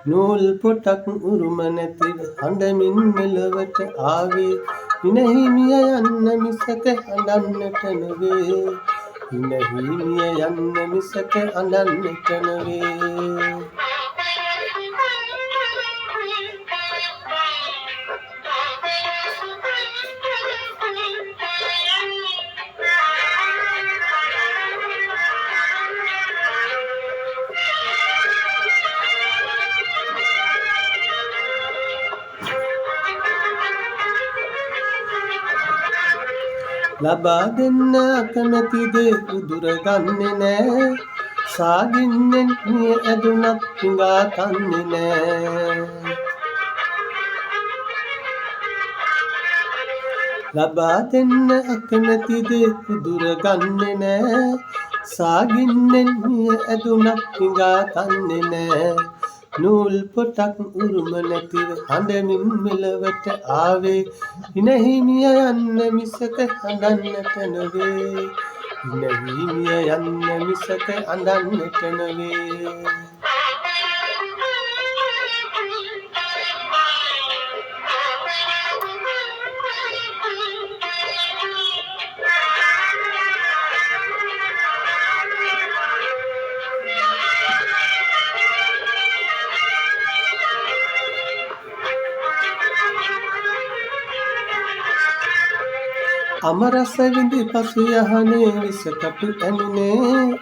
නූල් පොටක් උරුම නැතිව හඬමින් මෙලොවට ආවේ හිනහිමිය යන්න මිසක අඬන්නට නොවේ. හිනහිමිය යන්න මිසක අඬන්නට නොවේ. ලබා දෙන්න අකමැති දේ උදුරගන්නේ නෑ. සාගින්නෙන් මිය ඇදුනත් හිඟා කන්නේ නෑ. ලබා දෙන්න අකමැති දේ උදුරගන්නේ නෑ. සාගින්නෙන් මිය ඇදුනත් හිඟා කන්නේ නෑ. නූල් පොටක් උරුම නැතිව හඬමින් මෙලොවට ආවේ හිනහිමිය යන්න මිසක අඬන්නට නොවේ. හිනහිමිය යන්න මිසක අඬන්නට නොවේ. අමරස විඳි පසු යහනේ විසකටු ඇනුනේ.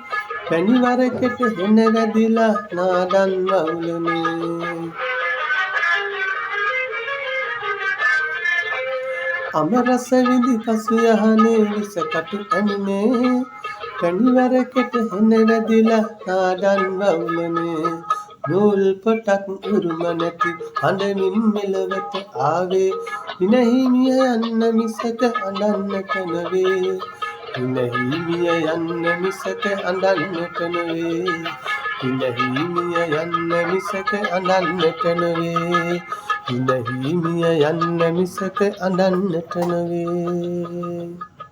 පැණිවරකට හෙන වැදිලා නාඩන් වවුලනේ. අමරස විඳි පසු යහනේ විසකටු ඇනුනේ. පැණිවරකට හෙන වැදිලා නාඩන් වවුලනේ. නූල් පොටක් උරුම නැති හඬමින් මෙලොවට ආවේ හිනහිමිය යන්න මිසක අඬන්නට නොවේ. හිනහිමිය යන්න මිසක අඬන්නට නොවේ. හිනහිමිය යන්න මිසක අඬන්නට නොවේ. හිනහිමිය යන්න මිසක අඬන්නට නොවේ.